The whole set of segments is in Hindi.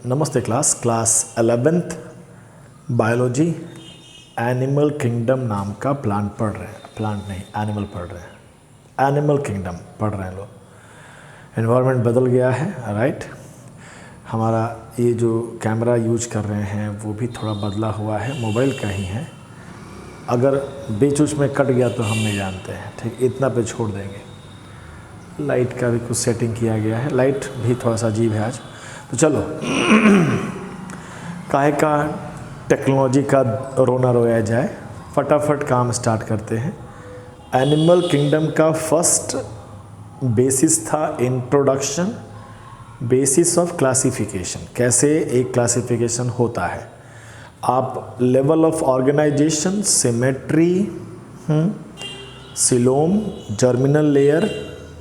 नमस्ते class 11th biology animal kingdom नाम का प्लांट पढ़ रहे हैं। प्लांट नहीं, एनिमल पढ़ रहे हैं। एनिमल किंगडम पढ़ रहे हैं लोग। एनवायरनमेंट बदल गया है, राइट। हमारा ये जो कैमरा यूज कर रहे हैं वो भी थोड़ा बदला हुआ है, मोबाइल का ही है। अगर बीच बीच में कट गया तो हम नहीं जानते हैं, ठीक, इतना पे छोड़ देंगे। लाइट का भी कुछ सेटिंग किया गया है, लाइट भी थोड़ा सा अजीब है आज। तो चलो काहे का टेक्नोलॉजी का रोना रोया जाए, फटाफट काम स्टार्ट करते हैं। एनिमल किंगडम का फर्स्ट बेसिस था इंट्रोडक्शन, बेसिस ऑफ क्लासिफिकेशन, कैसे एक क्लासिफिकेशन होता है। आप level of organisation, symmetry, coelom, germinal layer,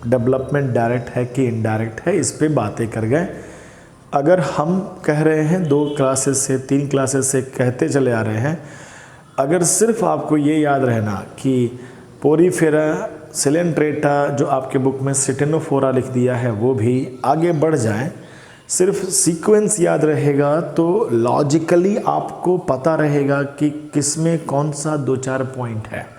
development direct है कि इनडायरेक्ट है, इस पे बातें कर गए। अगर हम कह रहे हैं 2 क्लासेस से 3 क्लासेस से कहते चले आ रहे हैं, अगर सिर्फ आपको ये याद रहना कि पोरीफेरा, सिलेंट्रेटा जो आपके बुक में सिटेनोफोरा लिख दिया है वो भी आगे बढ़ जाए, सिर्फ सीक्वेंस याद रहेगा तो लॉजिकली आपको पता रहेगा कि किसमें कौन सा 2-4 पॉइंट है।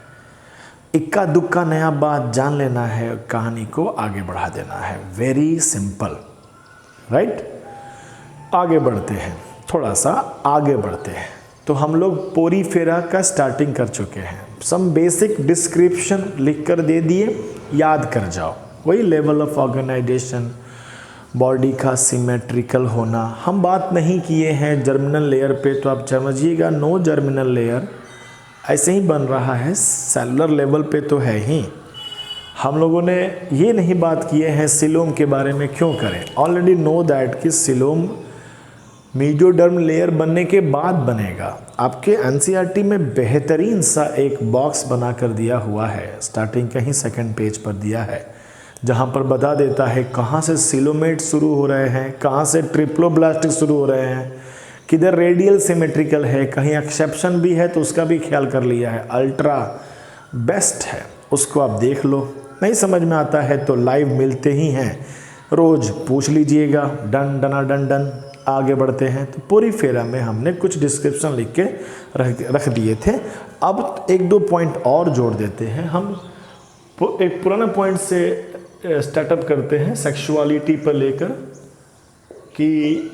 इक्का दुक्का नया बात जान लेना है, कहानी को आगे बढ़ा देना है। Very simple, right. आगे बढ़ते हैं, थोड़ा सा आगे बढ़ते हैं। तो हम लोग पोरीफेरा का स्टार्टिंग कर चुके हैं। सम बेसिक डिस्क्रिप्शन लिख कर दे दिए, याद कर जाओ। वही लेवल ऑफ ऑर्गेनाइजेशन, बॉडी का सिमेट्रिकल होना। हम बात नहीं किए हैं जर्मिनल लेयर पे, तो आप समझिएगा नो जर्मिनल लेयर ऐसे ही बन रहा है, सेलुलर लेवल पे तो है ही। हम लोगों ने ये नहीं बात किए हैं सिलोम के बारे में, क्यों करें। ऑलरेडी नो दैट कि सिलोम मीजोडर्म लेयर बनने के बाद बनेगा। आपके एनसीईआरटी में बेहतरीन सा एक बॉक्स बना कर दिया हुआ है, स्टार्टिंग कहीं 2nd पेज पर दिया है, जहाँ पर बता देता है कहाँ से सिलोमेट शुरू हो रहे हैं, कहाँ से ट्रिप्लोब्लास्टिक शुरू हो रहे हैं, किधर रेडियल सिमेट्रिकल है, कहीं एक्सेप्शन भी है तो उसका भी ख्याल कर लिया है। अल्ट्रा बेस्ट है, उसको आप देख लो। नहीं समझ में आता है तो लाइव मिलते ही हैं, रोज़ पूछ लीजिएगा। डन डना डन डन। आगे बढ़ते हैं। तो पोरीफेरा में हमने कुछ डिस्क्रिप्शन लिख के रख दिए थे। अब 1-2 पॉइंट और जोड़ देते हैं। हम एक पुराना पॉइंट से स्टार्टअप करते हैं, सेक्सुअलिटी पर लेकर, कि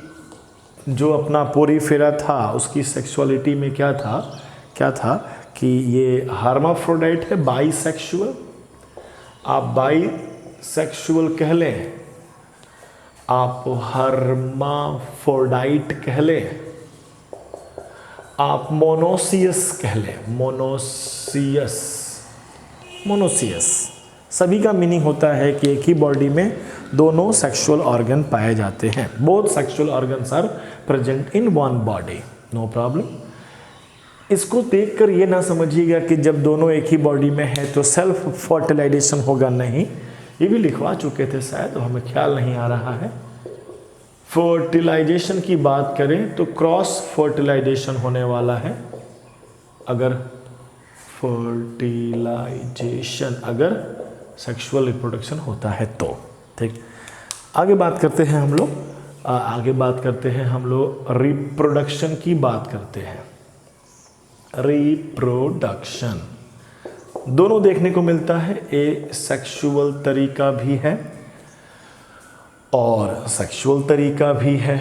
जो अपना पोरीफेरा था उसकी सेक्सुअलिटी में क्या था कि ये हार्माफ्रोडाइट है, बाईसेक्सुअल। आप बाईसेक्सुअल कह लें, आप हर्माफोर्डाइट कह लें, आप मोनोसियस कह लें, मोनोसियस। सभी का मीनिंग होता है कि एक ही बॉडी में दोनों सेक्सुअल ऑर्गन पाए जाते हैं। Both sexual organs are present in one body, no problem. इसको देखकर ये ना समझिएगा कि जब दोनों एक ही बॉडी में है तो सेल्फ फर्टिलाइजेशन होगा, नहीं। ये भी लिखवा चुके थे शायद, तो हमें ख्याल नहीं आ रहा है। फर्टिलाइजेशन की बात करें तो क्रॉस फर्टिलाइजेशन होने वाला है। अगर फर्टिलाइजेशन, अगर सेक्सुअल रिप्रोडक्शन होता है तो, ठीक। आगे बात करते हैं हम लोग रिप्रोडक्शन की बात करते हैं। रिप्रोडक्शन दोनों देखने को मिलता है, एक सेक्सुअल तरीका भी है और सेक्सुअल तरीका भी है।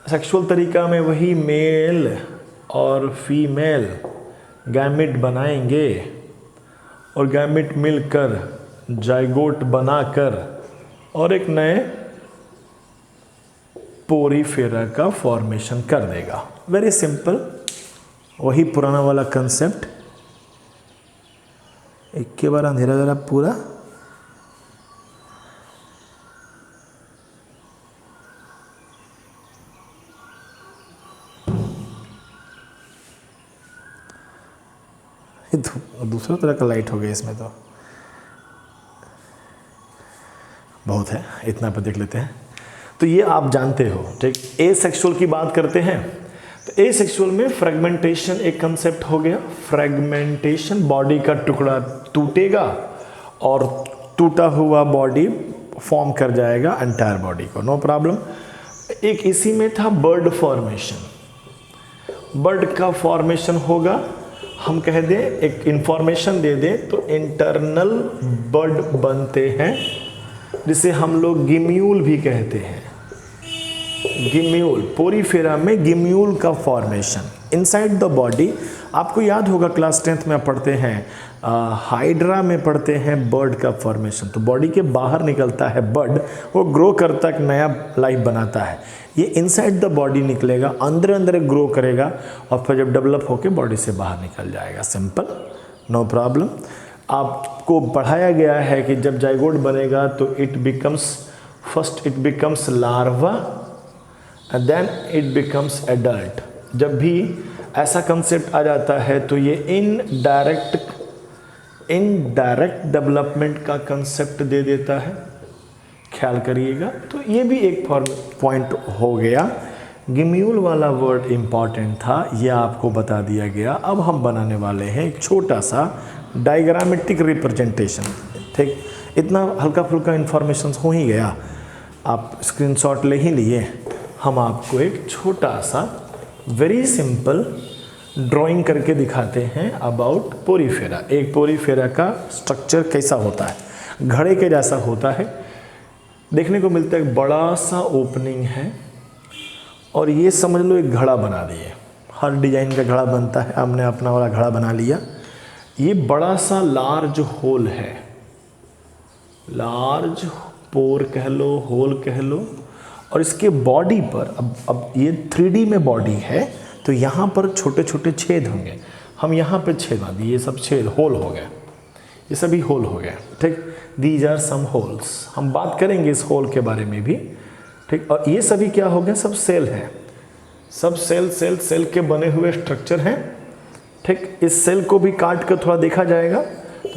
सेक्सुअल तरीका में वही मेल और फीमेल गैमेट बनाएंगे और गैमेट मिलकर जाइगोट बनाकर और एक नए पोरीफेरा का फॉर्मेशन कर देगा। वेरी सिंपल, वही पुराना वाला कंसेप्ट। एक के बार अंधेरा जरा पूरा। दूसरा तरह का लाइट हो गया इसमें, तो बहुत है, इतना पर देख लेते हैं। तो ये आप जानते हो, ठीक। ए सेक्सुअल की बात करते हैं तो ए सेक्सुअल में फ्रेगमेंटेशन एक कंसेप्ट हो गया। फ्रेगमेंटेशन, बॉडी का टुकड़ा टूटेगा और टूटा हुआ बॉडी फॉर्म कर जाएगा एंटायर बॉडी को, नो प्रॉब्लम। एक इसी में था बर्ड फॉर्मेशन। बर्ड का फॉर्मेशन होगा, हम कह दें एक इंफॉर्मेशन दे दें तो इंटरनल बर्ड बनते हैं, जिसे हम लोग गिम्यूल भी कहते हैं। गिम्यूल, पोरीफेरा में गिम्यूल का फॉर्मेशन इनसाइड द बॉडी। आपको याद होगा क्लास 10th में पढ़ते हैं, हाइड्रा में पढ़ते हैं बर्ड का फॉर्मेशन। तो बॉडी के बाहर निकलता है बर्ड, वो ग्रो करता है, एक नया लाइफ बनाता है। ये इनसाइड द बॉडी निकलेगा, अंदर अंदर ग्रो करेगा और फिर जब डेवलप होके बॉडी से बाहर निकल जाएगा। Simple, no problem. आपको पढ़ाया गया है कि जब जाइगोट बनेगा तो it becomes, first it becomes larva and then it becomes adult. जब भी ऐसा कंसेप्ट आ जाता है तो ये इनडायरेक्ट डेवलपमेंट का कंसेप्ट दे देता है, ख्याल करिएगा। तो ये भी एक पॉइंट हो गया। गिम्यूल वाला वर्ड इंपॉर्टेंट था, ये आपको बता दिया गया। अब हम बनाने वाले हैं एक छोटा सा डायग्रामेटिक रिप्रेजेंटेशन। ठीक, इतना हल्का फुल्का इन्फॉर्मेशन हो ही गया, आप स्क्रीनशॉट ले ही लिए। हम आपको एक छोटा सा वेरी सिंपल ड्राइंग करके दिखाते हैं अबाउट पोरीफेरा। एक पोरीफेरा का स्ट्रक्चर कैसा होता है, घड़े के जैसा होता है, देखने को मिलता है। एक बड़ा सा ओपनिंग है और ये समझ लो एक घड़ा बना दिए। हर डिजाइन का घड़ा बनता है, हमने अपना वाला घड़ा बना लिया। ये बड़ा सा लार्ज होल है, लार्ज पोर कह लो, होल कह लो। और इसके बॉडी पर अब ये 3D में बॉडी है तो यहाँ पर छोटे छोटे छेद होंगे। हम यहाँ पे छेद बना दिए, ये सब छेद होल हो गए, ये सभी होल हो गए। ठीक, दीज आर सम होल्स। हम बात करेंगे इस होल के बारे में भी। ठीक, और ये सभी क्या हो गए, सब सेल हैं, सब सेल के बने हुए स्ट्रक्चर हैं। ठीक, इस सेल को भी काट कर थोड़ा देखा जाएगा।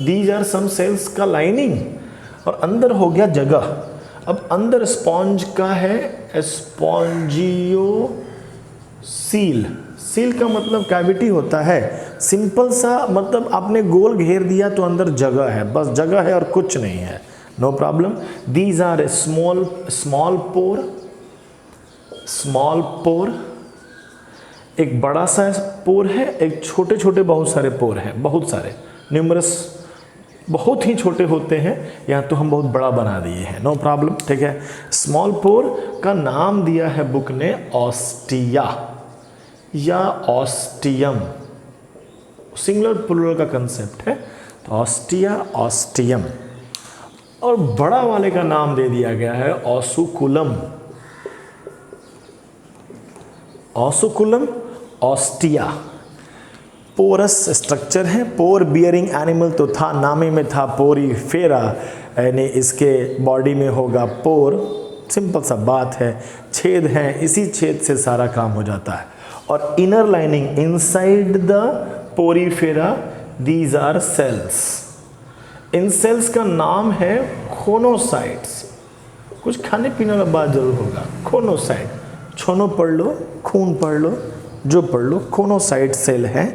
दीज आर सम सेल्स का लाइनिंग, और अंदर हो गया जगह। अब अंदर स्पॉन्ज का है स्पॉन्जियो सील। सील का मतलब कैविटी होता है, सिंपल सा, मतलब आपने गोल घेर दिया तो अंदर जगह है, बस जगह है और कुछ नहीं है, no problem. These are small pore, एक बड़ा सा पोर है, एक छोटे छोटे बहुत सारे पोर हैं, बहुत सारे, न्यूमरस, बहुत ही छोटे होते हैं। यहाँ तो हम बहुत बड़ा बना दिए हैं, नो प्रॉब्लम। ठीक है, स्मॉल पोर का नाम दिया है बुक ने ऑस्टिया या ऑस्टियम, सिंगुलर प्लूरल का कंसेप्ट है, तो ऑस्टिया, ऑस्टियम। और बड़ा वाले का नाम दे दिया गया है ऑसुकुलम, ऑसुकुलम, ऑस्टिया। पोरस स्ट्रक्चर है, पोर बियरिंग एनिमल तो था, नामे में था पोरीफेरा, यानी इसके बॉडी में होगा पोर। सिंपल सा बात है, छेद हैं, इसी छेद से सारा काम हो जाता है। और inner lining inside the Porifera, these are cells. इन सेल्स का नाम है खोनोसाइट्स। कुछ खाने पीने का बात जरूर होगा, खोनोसाइट, छोनो पढ़ लो, खून पढ़ लो, जो पढ़ लो, खोनोसाइट सेल है,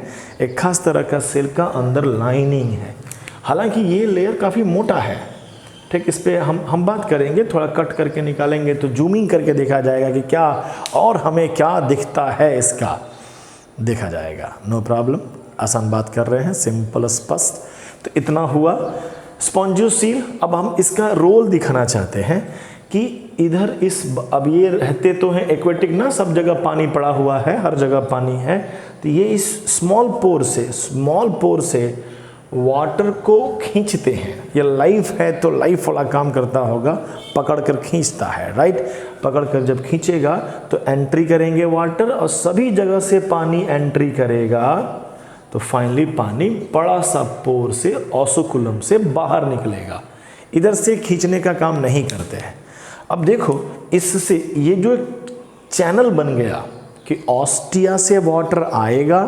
एक खास तरह का सेल का अंदर लाइनिंग है। हालांकि ये लेयर काफ़ी मोटा है। ठीक, इस पर हम बात करेंगे, थोड़ा कट करके निकालेंगे तो जूमिंग करके देखा जाएगा कि क्या और हमें क्या दिखता है, इसका देखा जाएगा, नो प्रॉब्लम। आसान बात कर रहे हैं, सिंपल स्पष्ट। तो इतना हुआ स्पॉन्जियोसील। अब हम इसका रोल दिखाना चाहते हैं कि इधर इस, अब ये रहते तो हैं एक्वेटिक ना, सब जगह पानी पड़ा हुआ है, हर जगह पानी है। तो ये इस स्मॉल पोर से वाटर को खींचते हैं। ये लाइफ है तो लाइफ वाला काम करता होगा, पकड़ कर खींचता है, राइट। पकड़ कर जब खींचेगा तो एंट्री करेंगे वाटर, और सभी जगह से पानी एंट्री करेगा तो फाइनली पानी बड़ा सा पोर से, ऑसुकुलम से बाहर निकलेगा। इधर से खींचने का काम नहीं करते हैं। अब देखो, इससे ये जो एक चैनल बन गया कि ऑस्टिया से वाटर आएगा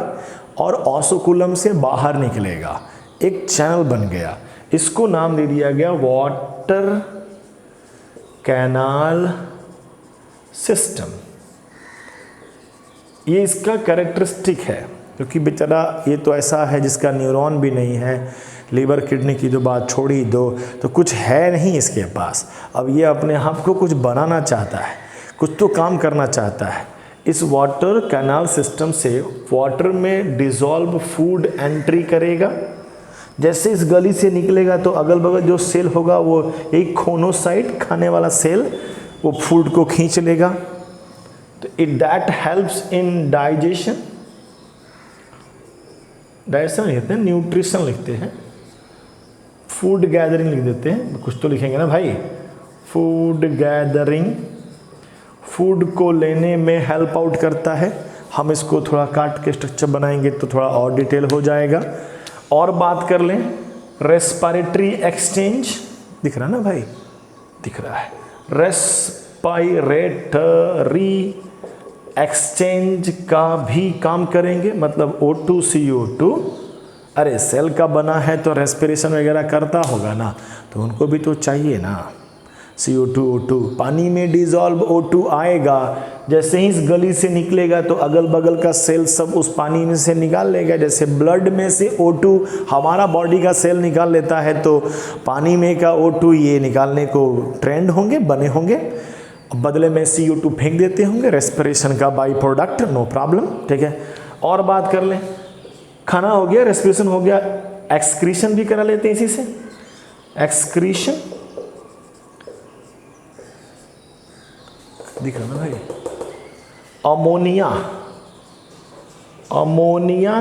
और ऑसुकुलम से बाहर निकलेगा, एक चैनल बन गया। इसको नाम दे दिया गया वाटर कैनाल सिस्टम। ये इसका कैरेक्टरिस्टिक है, क्योंकि बेचारा ये तो ऐसा है जिसका न्यूरॉन भी नहीं है, लीवर किडनी की जो बात छोड़ ही दो, तो कुछ है नहीं इसके पास। अब ये अपने आप को कुछ बनाना चाहता है, कुछ तो काम करना चाहता है। इस वाटर कैनाल सिस्टम से वाटर में डिज़ोल्व फूड एंट्री करेगा। जैसे इस गली से निकलेगा तो अगल बगल जो सेल होगा वो एक खोनोसाइट, खाने वाला सेल, वो फूड को खींच लेगा। तो it that helps in digestion. Digestion लिखते हैं, न्यूट्रिशन लिखते हैं, फूड गैदरिंग लिख देते हैं, कुछ तो लिखेंगे ना भाई। फूड गैदरिंग फूड को लेने में हेल्प आउट करता है। हम इसको थोड़ा काट के स्ट्रक्चर बनाएंगे तो थोड़ा और डिटेल हो जाएगा। और बात कर लें रेस्पिरेटरी एक्सचेंज, दिख रहा ना भाई, दिख रहा है। रेस्पिरेटरी एक्सचेंज का भी काम करेंगे, मतलब O2 CO2। अरे सेल का बना है तो रेस्पिरेशन वगैरह करता होगा ना, तो उनको भी तो चाहिए ना। CO2 O2, पानी में डिज़ोल्व O2 आएगा, जैसे ही इस गली से निकलेगा तो अगल बगल का सेल सब उस पानी में से निकाल लेगा। जैसे ब्लड में से O2 हमारा बॉडी का सेल निकाल लेता है, तो पानी में का O2 ये निकालने को ट्रेंड होंगे, बने होंगे, बदले में CO2 फेंक देते होंगे, रेस्पिरेशन का बाई प्रोडक्ट, नो प्रॉब्लम, ठीक है। और बात कर लें, खाना हो गया, रेस्पिरेशन हो गया, एक्सक्रीशन भी करा लेते हैं इसी से। एक्सक्रीशन दिख रहा ना भाई। अमोनिया, अमोनिया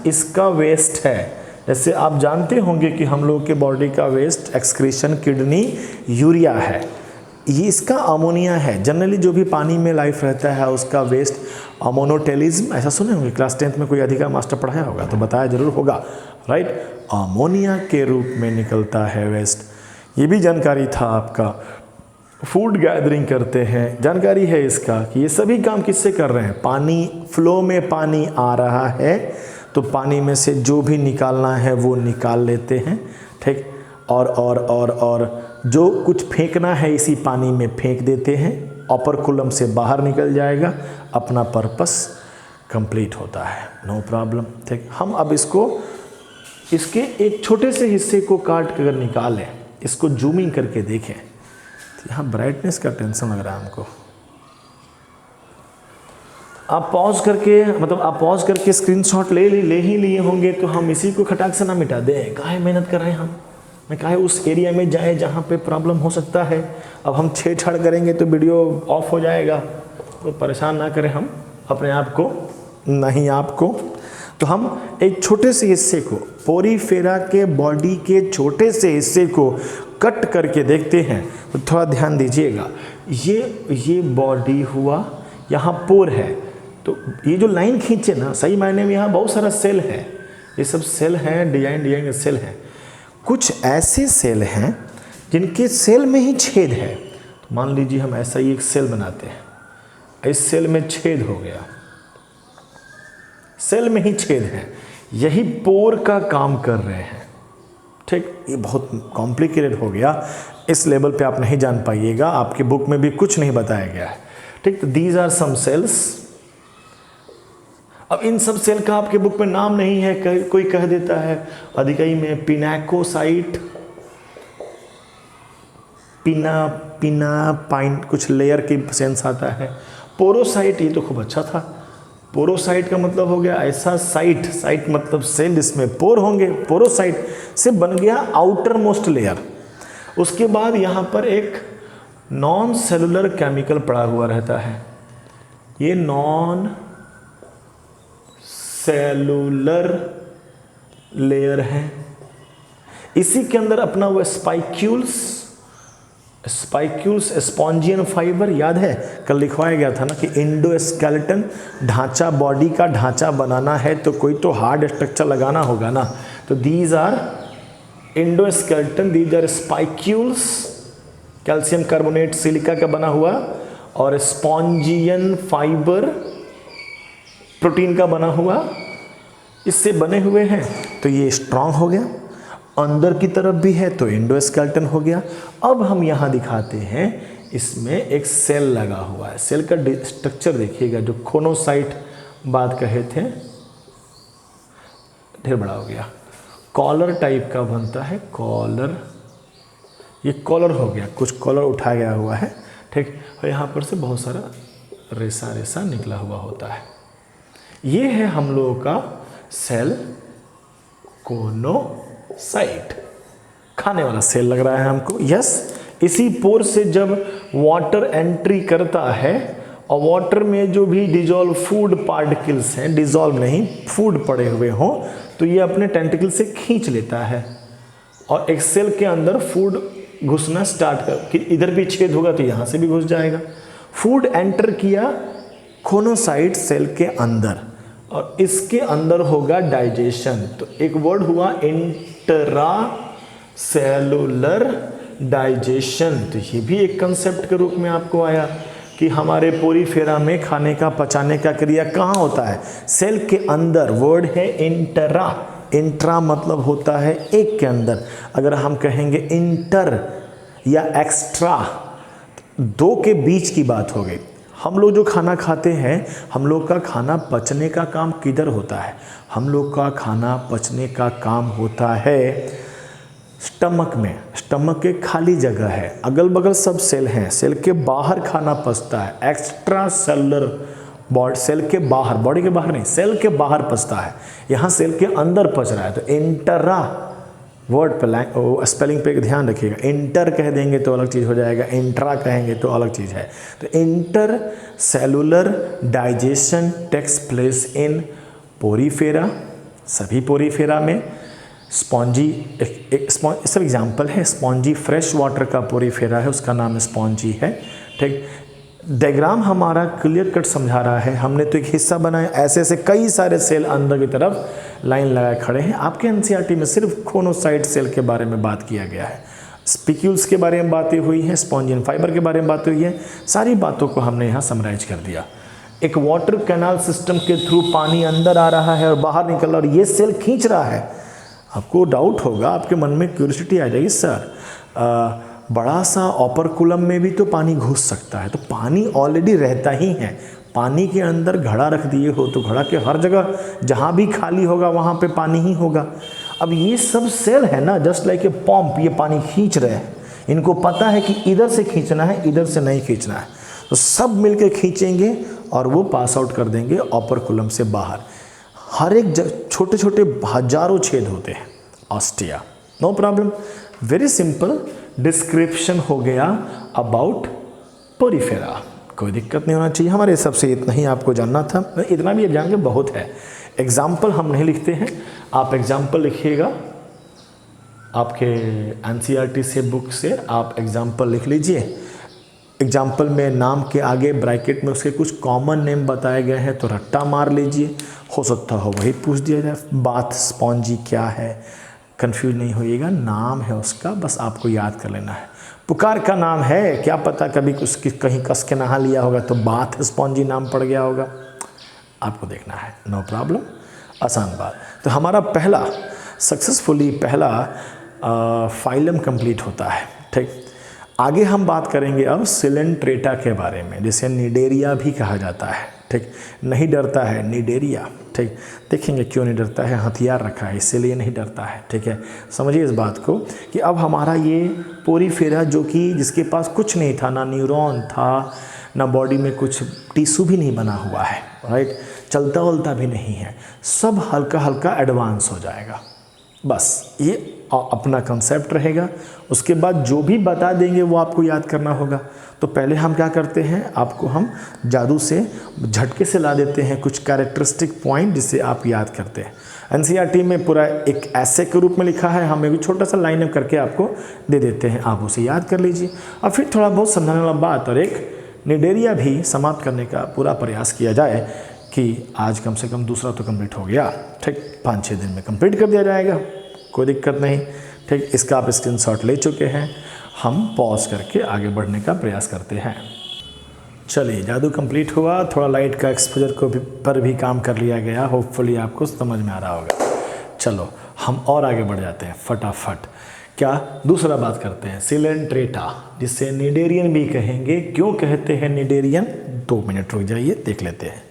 इसका वेस्ट है। जैसे आप जानते होंगे कि हम लोग के बॉडी का वेस्ट एक्सक्रीशन किडनी यूरिया है, ये इसका अमोनिया है। जनरली जो भी पानी में लाइफ रहता है उसका वेस्ट अमोनोटेलिज्म, ऐसा सुने होंगे, क्लास 10th में कोई अधिकार मास्टर पढ़ाया होगा तो बताया जरूर होगा, राइट। अमोनिया के रूप में निकलता है वेस्ट, ये भी जानकारी था आपका। फूड गैदरिंग करते हैं, जानकारी है इसका कि ये सभी काम किससे कर रहे हैं। पानी फ्लो में पानी आ रहा है तो पानी में से जो भी निकालना है वो निकाल लेते हैं, ठीक। और जो कुछ फेंकना है इसी पानी में फेंक देते हैं, ऑपरकुलम से बाहर निकल जाएगा, अपना पर्पस कंप्लीट होता है, नो प्रॉब्लम, ठीक। हम अब इसको, इसके एक छोटे से हिस्से को काट कर अगर निकालें, इसको जूमिंग करके देखें, तो यहाँ ब्राइटनेस का टेंशन लग रहा है हमको। आप पॉज करके, मतलब आप पॉज करके स्क्रीनशॉट ले ही लिए होंगे, तो हम इसी को खटाक से ना मिटा दें। काहे मेहनत कर रहे हैं हम, मैं काहे उस एरिया में जाए जहाँ पे प्रॉब्लम हो सकता है। अब हम छेड़छाड़ करेंगे तो वीडियो ऑफ हो जाएगा, तो परेशान ना करें हम अपने आप को, नहीं आपको। तो हम एक छोटे से हिस्से को, पोरीफेरा के बॉडी के छोटे से हिस्से को कट करके देखते हैं। तो थोड़ा ध्यान दीजिएगा, ये बॉडी हुआ, यहाँ पोर है, तो ये जो लाइन खींचे ना, सही मायने में यहाँ बहुत सारा सेल है, ये सब सेल हैं, डिजाइन सेल हैं। कुछ ऐसे सेल हैं जिनके सेल में ही छेद है। तो मान लीजिए हम ऐसा ही एक सेल बनाते हैं, इस सेल में छेद हो गया, सेल में ही छेद है, यही पोर का काम कर रहे हैं, ठीक। ये बहुत कॉम्प्लिकेटेड हो गया, इस लेवल पे आप नहीं जान पाइएगा, आपकी बुक में भी कुछ नहीं बताया गया है, ठीक। तो दीज आर सम सेल्स। अब इन सब सेल का आपके बुक में नाम नहीं है, कोई कह देता है अधिकई में पिनाकोसाइट, पाइन कुछ लेयर की सेंस आता है। पोरोसाइट, ये तो खूब अच्छा था। पोरोसाइट का मतलब हो गया ऐसा साइट मतलब सेल जिसमें पोर होंगे, पोरोसाइट से बन गया आउटर मोस्ट लेयर। उसके बाद यहाँ पर एक नॉन सेलुलर केमिकल पड़ा हुआ रहता है, ये नॉन सेलुलर लेयर है। इसी के अंदर अपना वो स्पाइक्यूल्स स्पॉन्जियन फाइबर, याद है कल लिखवाया गया था ना कि इंडोस्केलेटन ढांचा, बॉडी का ढांचा बनाना है तो कोई तो हार्ड स्ट्रक्चर लगाना होगा ना। तो these are endoskeleton, these are spicules, calcium carbonate silica का बना हुआ, और स्पॉन्जियन फाइबर प्रोटीन का बना हुआ, इससे बने हुए हैं। तो ये स्ट्रांग हो गया, अंदर की तरफ भी है तो इंडोस्केलेटन हो गया। अब हम यहाँ दिखाते हैं, इसमें एक सेल लगा हुआ है। सेल का स्ट्रक्चर देखिएगा, जो खोनोसाइट बात कहे थे, ढेर बड़ा हो गया, कॉलर टाइप का बनता है, कॉलर, ये कॉलर हो गया, कुछ कॉलर उठा गया हुआ है, ठीक। और यहाँ पर से बहुत सारा रेसा रेसा निकला हुआ होता है। ये है हम लोगों का सेल कोनोसाइट, खाने वाला सेल लग रहा है हमको। यस, इसी पोर से जब वाटर एंट्री करता है और वाटर में जो भी डिजॉल्व फूड पार्टिकल्स हैं, डिजॉल्व नहीं फूड पड़े हुए हों, तो ये अपने टेंटिकल से खींच लेता है और एक सेल के अंदर फूड घुसना स्टार्ट कर, कि इधर भी छेद होगा तो यहाँ से भी घुस जाएगा। फूड एंटर किया कोनोसाइट सेल के अंदर और इसके अंदर होगा डाइजेशन। तो एक वर्ड हुआ इंट्रा सेलुलर डाइजेशन। तो ये भी एक कंसेप्ट के रूप में आपको आया कि हमारे पोरीफेरा में खाने का पचाने का क्रिया कहाँ होता है, सेल के अंदर। वर्ड है इंट्रा। इंट्रा मतलब होता है एक के अंदर। अगर हम कहेंगे इंटर या एक्स्ट्रा, दो के बीच की बात हो गई। हम लोग जो खाना खाते हैं, हम लोग का खाना पचने का काम किधर होता है? हम लोग का खाना पचने का काम होता है स्टमक में। स्टमक के खाली जगह है, अगल बगल सब सेल हैं, सेल के बाहर खाना पचता है। एक्स्ट्रा सेलुलर बॉडी, सेल के बाहर, बॉडी के बाहर नहीं, सेल के बाहर पचता है। यहाँ सेल के अंदर पच रहा है। तो इंटरा वर्ड पे स्पेलिंग पे ध्यान रखिएगा। इंटर कह देंगे तो अलग चीज़ हो जाएगा, इंट्रा कहेंगे तो अलग चीज़ है। तो intercellular digestion takes place in Porifera, सभी पोरीफेरा में। स्पॉन्जी एक सब एग्जाम्पल है। स्पॉन्जी फ्रेश वाटर का पोरीफेरा है, उसका नाम स्पॉन्जी है। ठीक, डायग्राम हमारा क्लियर कट समझा रहा है। हमने तो एक हिस्सा बनाया, ऐसे ऐसे कई सारे सेल अंदर की तरफ लाइन लगाए खड़े हैं। आपके एनसीईआरटी में सिर्फ कोनोसाइट सेल के बारे में बात किया गया है, स्पिक्यूल्स के बारे में बातें हुई हैं, स्पॉन्जियन फाइबर के बारे में बातें हुई हैं। सारी बातों को हमने यहाँ समराइज कर दिया। एक वाटर कैनाल सिस्टम के थ्रू पानी अंदर आ रहा है और बाहर निकल रहा है और ये सेल खींच रहा है। आपको डाउट होगा, आपके मन में क्यूरियोसिटी आ जाएगी, सर बड़ा सा ऑपरकुलम में भी तो पानी घुस सकता है। तो पानी ऑलरेडी रहता ही है, पानी के अंदर घड़ा रख दिए हो तो घड़ा के हर जगह जहाँ भी खाली होगा वहाँ पे पानी ही होगा। अब ये सब सेल है ना, जस्ट लाइक ए पंप, ये पानी खींच रहे हैं। इनको पता है कि इधर से खींचना है, इधर से नहीं खींचना है, तो सब मिलके खींचेंगे और वो पास आउट कर देंगे ऑपरकुलम से बाहर। हर एक छोटे छोटे हजारों छेद होते हैं। Ostia, no problem, very simple description हो गया अबाउट पोरीफेरा। कोई दिक्कत नहीं होना चाहिए। हमारे सबसे इतना ही आपको जानना था, इतना भी जान के बहुत है। एग्जाम्पल हम नहीं लिखते हैं, आप एग्जाम्पल लिखिएगा। आपके एनसीईआरटी से बुक से आप एग्जाम्पल लिख लीजिए। एग्जाम्पल में नाम के आगे ब्रैकेट में उसके कुछ कॉमन नेम बताए गए हैं तो रट्टा मार लीजिए, हो सकता हो वही पूछ दिया जाए। बाथ स्पॉन्जी क्या है, कंफ्यूज नहीं होइएगा, नाम है उसका, बस आपको याद कर लेना है। पुकार का नाम है, क्या पता कभी उसकी कहीं कस के नहा लिया होगा तो बाथ स्पॉन्जी नाम पड़ गया होगा, आपको देखना है, नो प्रॉब्लम, आसान बात। तो हमारा पहला सक्सेसफुली पहला फाइलम कंप्लीट होता है। ठीक, आगे हम बात करेंगे अब सिलेंट्रेटा के बारे में, जिसे निडेरिया भी कहा जाता है। ठीक, नहीं डरता है निडेरिया। ठीक, देखेंगे क्यों नहीं डरता है, हथियार रखा है इसीलिए नहीं डरता है। ठीक है, समझिए इस बात को कि अब हमारा ये पोरीफेरा जो कि जिसके पास कुछ नहीं था, ना न्यूरॉन था, ना बॉडी में कुछ टिश्यू भी नहीं बना हुआ है, राइट, चलता वलता भी नहीं है, सब हल्का हल्का एडवांस हो जाएगा। बस ये अपना कंसेप्ट रहेगा। उसके बाद जो भी बता देंगे वो आपको याद करना होगा। तो पहले हम क्या करते हैं, आपको हम जादू से झटके से ला देते हैं कुछ कैरेक्टरिस्टिक पॉइंट जिसे आप याद करते हैं। एनसीईआरटी में पूरा एक ऐसे के रूप में लिखा है, हम एक छोटा सा लाइन अप करके आपको दे देते हैं, आप उसे याद कर लीजिए और फिर थोड़ा बहुत समझाने वाला बात और एक निडेरिया भी समाप्त करने का पूरा प्रयास किया जाए कि आज कम से कम दूसरा तो कंप्लीट हो गया। ठीक, 5-6 दिन में कंप्लीट कर दिया जाएगा, कोई दिक्कत नहीं। ठीक, इसका आप स्क्रीनशॉट ले चुके हैं, हम पॉज करके आगे बढ़ने का प्रयास करते हैं। चलिए, जादू कंप्लीट हुआ, थोड़ा लाइट का एक्सपोजर को भी पर भी काम कर लिया गया, होपफुली आपको समझ में आ रहा होगा। चलो हम और आगे बढ़ जाते हैं फटाफट। क्या दूसरा बात करते हैं, सिलेंट्रेटा, जिसे निडेरियन भी कहेंगे। क्यों कहते हैं निडेरियन, 2 मिनट रुक जाइए, देख लेते हैं।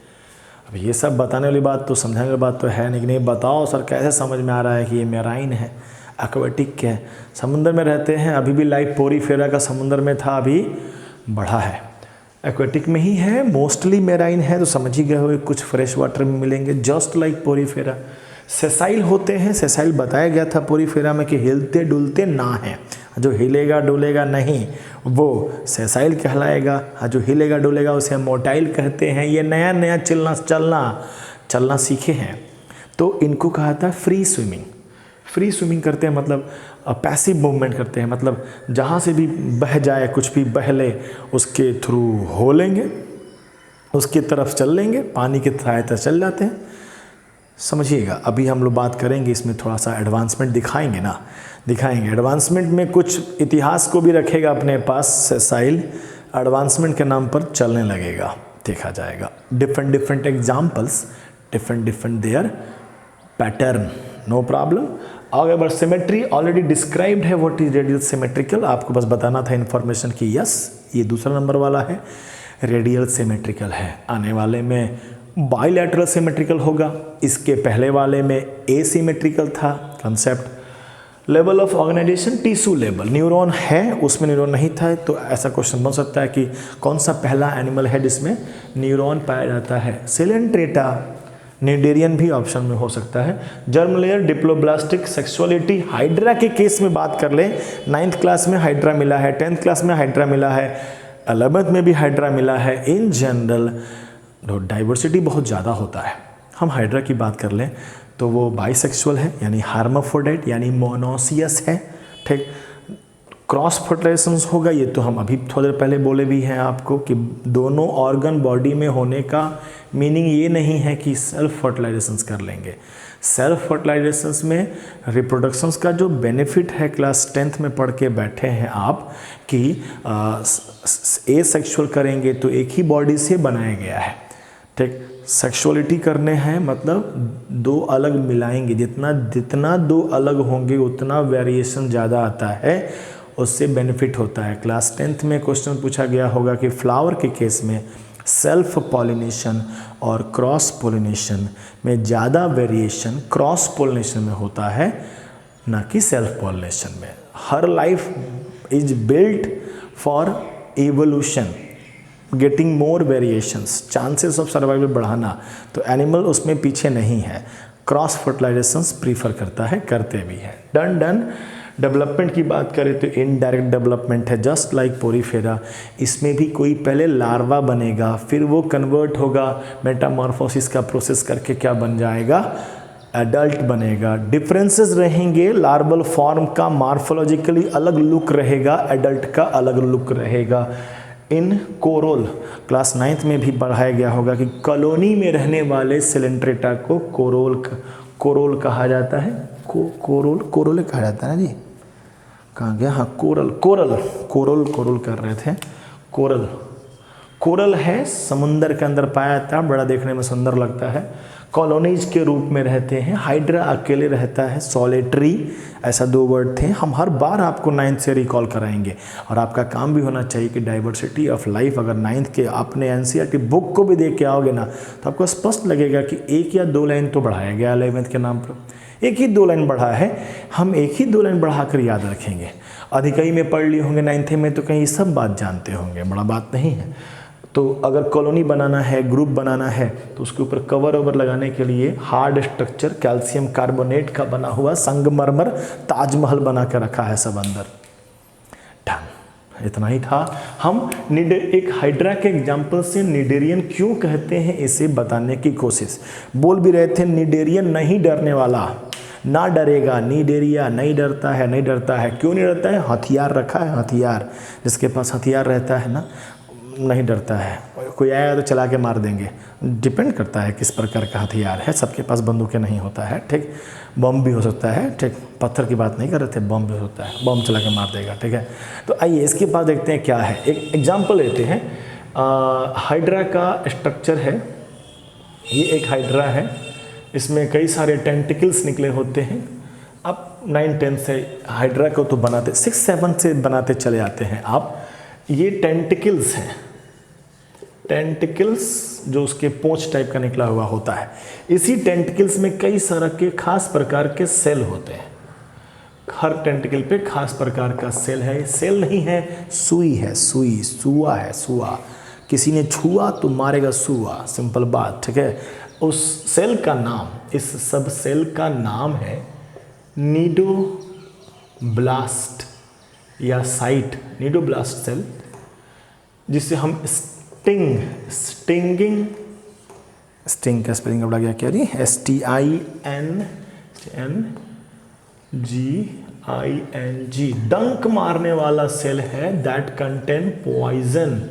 अब ये सब बताने वाली बात तो समझाने वाली बात तो है नहीं बताओ सर कैसे समझ में आ रहा है कि ये मेराइन है, एक्वेटिक है, समुद्र में रहते हैं। अभी भी लाइफ पोरीफेरा का समुद्र में था, अभी बढ़ा है। एक्वेटिक में ही है, मोस्टली मेराइन है, तो समझ ही गए हो कुछ फ्रेश वाटर में मिलेंगे, जस्ट लाइक पोरीफेरा। सेसाइल होते हैं, सेसाइल बताया गया था पोरीफेरा में कि हिलते डुलते ना हैं, जो हिलेगा डुलेगा नहीं वो सेसाइल कहलाएगा, जो हिलेगा डुलेगा उसे मोटाइल कहते हैं। ये नया नया चलना सीखे हैं, तो इनको कहा था फ्री स्विमिंग। फ्री स्विमिंग करते हैं मतलब पैसिव मूवमेंट करते हैं, मतलब जहाँ से भी बह जाए, कुछ भी बह ले उसके थ्रू हो लेंगे, उसकी तरफ चल लेंगे, पानी की सहायता चल जाते हैं। समझिएगा, अभी हम लोग बात करेंगे इसमें, थोड़ा सा एडवांसमेंट दिखाएंगे। एडवांसमेंट में कुछ इतिहास को भी रखेगा अपने पास, सेसाइल एडवांसमेंट के नाम पर चलने लगेगा, देखा जाएगा। Different examples, different their pattern, no problem. आगे बढ़, सिमेट्री ऑलरेडी डिस्क्राइब्ड है, व्हाट इज रेडियल सिमेट्रिकल, आपको बस बताना था इन्फॉर्मेशन की यस ये दूसरा नंबर वाला है, रेडियल सिमेट्रिकल है। आने वाले में बाइलैटरल सिमेट्रिकल होगा, इसके पहले वाले में एसिमेट्रिकल था concept. Level of organisation tissue level, neuron है उसमें न्यूरॉन नहीं था, तो ऐसा क्वेश्चन बन सकता है कि कौन सा पहला एनिमल है जिसमें न्यूरॉन पाया जाता है, सेलेंट्रेटा, निडेरियन भी ऑप्शन में हो सकता है। Germ layer, diploblastic, sexuality, hydra के केस में बात कर लें, 9th क्लास में हाइड्रा मिला है, 10th क्लास में हाइड्रा मिला है, 11th में भी हाइड्रा मिला है। इन जनरल डाइवर्सिटी बहुत ज़्यादा होता है। हम हाइड्रा की बात कर लें तो वो बाइसेक्सुअल है, यानी हार्माफोडाइट यानी मोनोसियस है, ठीक। क्रॉस फर्टिलाइजेशन होगा, ये तो हम अभी थोड़ी देर पहले बोले भी हैं आपको कि दोनों ऑर्गन बॉडी में होने का मीनिंग ये नहीं है कि सेल्फ फर्टिलाइजेशन कर लेंगे। सेल्फ फर्टिलाइजेशन में रिप्रोडक्शंस का जो बेनिफिट है, क्लास 10th में पढ़ के बैठे हैं आप कि एसेक्सुअल करेंगे तो एक ही बॉडी से बनाया गया है, ठीक। सेक्सुअलिटी करने हैं मतलब दो अलग मिलाएंगे, जितना दो अलग होंगे उतना वेरिएशन ज़्यादा आता है, उससे बेनिफिट होता है। क्लास 10th में क्वेश्चन पूछा गया होगा कि फ्लावर के केस में सेल्फ पॉलिनेशन और क्रॉस पॉलिनेशन में ज़्यादा वेरिएशन क्रॉस पॉलिनेशन में होता है, ना कि सेल्फ पॉलिनेशन में। हर life is built for evolution, getting more variations, chances of survival बढ़ाना, तो एनिमल उसमें पीछे नहीं है, क्रॉस फर्टिलाइजेशंस प्रीफर करता है, करते भी है। डन। डेवलपमेंट की बात करें तो इनडायरेक्ट डेवलपमेंट है, जस्ट लाइक पोरीफेरा। इसमें भी कोई पहले लार्वा बनेगा, फिर वो कन्वर्ट होगा, मेटामॉर्फोसिस का प्रोसेस करके क्या बन जाएगा, एडल्ट बनेगा। डिफरेंसेस रहेंगे, लार्वल फॉर्म का मॉर्फोलॉजिकली अलग लुक रहेगा, एडल्ट का अलग लुक रहेगा। इन कोरोल, क्लास 9th में भी पढ़ाया गया होगा कि कॉलोनी में रहने वाले सिलेंट्रेटा को कोरोल कहा जाता है, कोरोल कहा जाता है ना जी, कहाँ गया, हाँ कोरल कर रहे थे। कोरल है, समुंदर के अंदर पाया जाता है, बड़ा देखने में सुंदर लगता है, कॉलोनीज के रूप में रहते हैं। हाइड्रा अकेले रहता है, सॉलिटरी, ऐसा 2 वर्ड थे, हम हर बार आपको 9th से रिकॉल कराएंगे। और आपका काम भी होना चाहिए कि डाइवर्सिटी ऑफ लाइफ, अगर 9th के आपने एनसीईआरटी बुक को भी देख के आओगे ना तो आपको स्पष्ट लगेगा कि 1 या 2 लाइन तो बढ़ाया गया 11th के नाम पर, 1 ही 2 लाइन बढ़ा है, हम 1 ही 2 लाइन बढ़ाकर याद रखेंगे। अधिकई में पढ़ लिए होंगे 9th में तो कहीं सब बात जानते होंगे, बड़ा बात नहीं है। तो अगर कॉलोनी बनाना है, ग्रुप बनाना है, तो उसके ऊपर कवर ओवर लगाने के लिए हार्ड स्ट्रक्चर कैल्शियम कार्बोनेट का बना हुआ संगमरमर ताजमहल बना के रखा है सब अंदर। डन, इतना ही था। हम एक हाइड्रा के एग्जाम्पल से निडेरियन क्यों कहते हैं इसे बताने की कोशिश। बोल भी रहे थे निडेरियन नहीं डरने वाला, ना डरेगा, निडेरिया नहीं डरता है। क्यों नहीं डरता है, हथियार रखा है, हथियार, जिसके पास हथियार रहता है ना नहीं डरता है। कोई आया तो चला के मार देंगे, डिपेंड करता है किस प्रकार का हथियार है, सबके पास बंदूकें नहीं होता है, ठीक। बम भी हो सकता है, ठीक, पत्थर की बात नहीं कर रहे थे, बम भी होता है, बम चला के मार देगा, ठीक है। तो आइए इसके बाद देखते हैं क्या है, एक एग्जाम्पल लेते हैं। हाइड्रा का स्ट्रक्चर है, ये एक हाइड्रा है, इसमें कई सारे टेंटिकल्स निकले होते हैं। आप 9-10 से हाइड्रा को तो बनाते, 6-7 से बनाते चले आते हैं आप। ये टेंटिकल्स हैं, टेंटिकल्स जो उसके पोंछ टाइप का निकला हुआ होता है। इसी टेंटिकल्स में कई सारे के खास प्रकार के सेल होते हैं। हर टेंटिकल पे खास प्रकार का सेल है। सेल नहीं है, सुई है, सुई, सुआ है, सुआ। किसी ने छुआ तो मारेगा सुआ, सिंपल बात, ठीक है। उस सेल का नाम, इस सब सेल का नाम है नीडोब्लास्ट या साइट, नीडोब्लास्ट सेल, जिसे हम स्टिंग का स्पेलिंग बड़ा गया क्या जी, STINGING, डंक मारने वाला सेल है, दैट कंटेन पॉइजन।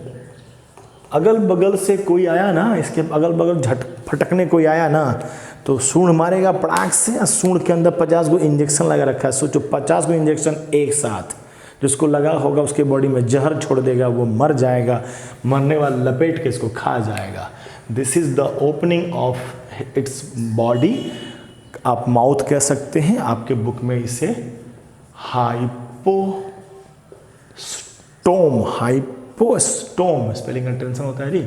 अगल बगल से कोई आया ना, इसके अगल बगल फटकने कोई आया ना, तो सूंड मारेगा पड़ाक से। सूंड के अंदर 50 गो इंजेक्शन लगा रखा है, सोचो 50 गो इंजेक्शन एक साथ, जिसको लगा होगा उसके बॉडी में जहर छोड़ देगा, वो मर जाएगा, मरने वाला लपेट के इसको खा जाएगा। This is the opening of its body. आप माउथ कह सकते हैं, आपके बुक में इसे हाइपोस्टोम, स्पेलिंग का टेंशन होता है जी,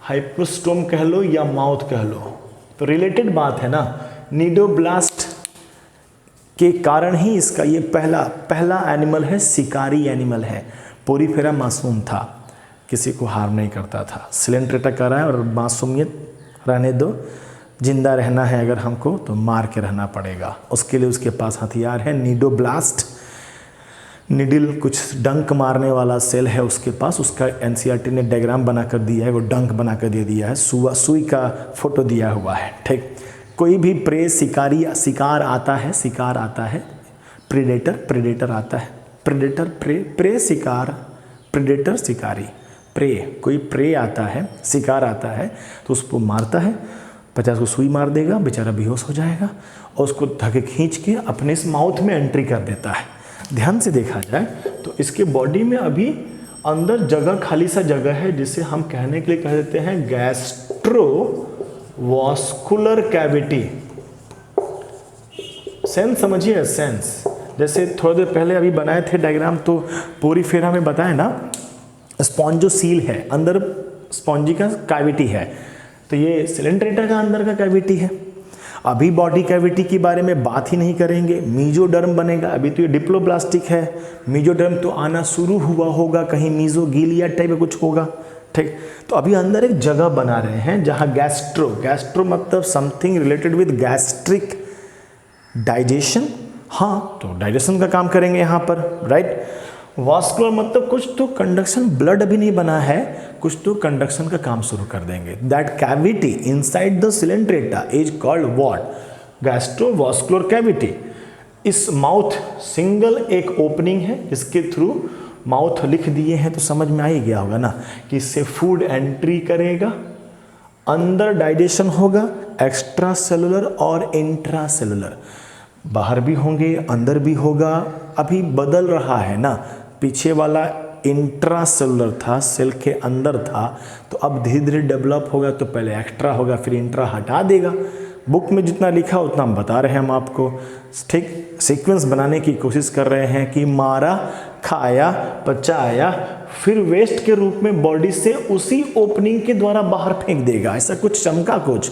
हाइपोस्टोम कह लो या माउथ कह लो, तो रिलेटेड बात है ना। नीडोब्लास्ट के कारण ही इसका ये पहला एनिमल है, शिकारी एनिमल है। पोरीफेरा मासूम था, किसी को हार्म नहीं करता था। सिलेंट्रेटा कर रहा है और मासूमियत रहने दो, जिंदा रहना है अगर हमको तो मार के रहना पड़ेगा। उसके लिए उसके पास हथियार है नीडोब्लास्ट, निडिल, कुछ डंक मारने वाला सेल है उसके पास। उसका एनसीईआरटी ने डायग्राम बनाकर दिया है, वो डंक बनाकर दे दिया है, सुई का फोटो दिया हुआ है, ठीक। कोई भी प्रे, शिकार आता है, प्रेडेटर आता है, प्रेडेटर, प्रे शिकार, प्रेडेटर शिकारी, प्रे, कोई प्रे आता है, शिकार आता है तो उसको मारता है, 50 को सुई मार देगा, बेचारा बेहोश हो जाएगा और उसको धके खींच के अपने इस माउथ में एंट्री कर देता है। ध्यान से देखा जाए तो इसके बॉडी में अभी अंदर जगह, खाली सा जगह है, जिसे हम कहने के लिए कह देते हैं गैस्ट्रोवास्कुलर कैविटी। सेंस समझिए, सेंस। जैसे थोड़ी देर पहले अभी बनाए थे डायग्राम, तो पोरीफेरा में बताया ना, स्पॉन्जोसील है, अंदर स्पॉन्जी का कैविटी है, तो ये सिलेंट्रेटा का अंदर का कैविटी है। अभी बॉडी कैविटी के बारे में बात ही नहीं करेंगे, मीजोडर्म बनेगा। अभी तो ये डिप्लोब्लास्टिक है, मीजोडर्म तो आना शुरू हुआ होगा, कहीं मीजोगिलिया टाइप कुछ होगा, ठीक। तो अभी अंदर एक जगह बना रहे हैं जहां गैस्ट्रो मतलब something related with gastric digestion, हाँ, तो डाइजेशन का काम करेंगे यहाँ पर, राइट। वास्कुलर मतलब कुछ तो कंडक्शन, ब्लड अभी नहीं बना है, कुछ तो कंडक्शन का काम शुरू कर देंगे। That cavity inside the Coelenterata is called what, gastrovascular cavity. इस माउथ सिंगल एक ओपनिंग है, जिसके थ्रू माउथ लिख दिए हैं तो समझ में आ ही गया होगा ना कि इससे फूड एंट्री करेगा, अंदर डाइजेशन होगा, एक्स्ट्रा सेलुलर और इंट्रा सेलुलर, बाहर भी होंगे अंदर भी होगा। अभी बदल रहा है ना, पीछे वाला इंट्रा सेलुलर था, सेल के अंदर था, तो अब धीरे धीरे डेवलप होगा, तो पहले एक्स्ट्रा होगा फिर इंट्रा हटा देगा। बुक में जितना लिखा उतना हम बता रहे हैं हम आपको, ठीक। सीक्वेंस बनाने की कोशिश कर रहे हैं कि मारा, खाया, पचाया, फिर वेस्ट के रूप में बॉडी से उसी ओपनिंग के द्वारा बाहर फेंक देगा। ऐसा कुछ चमका कुछ,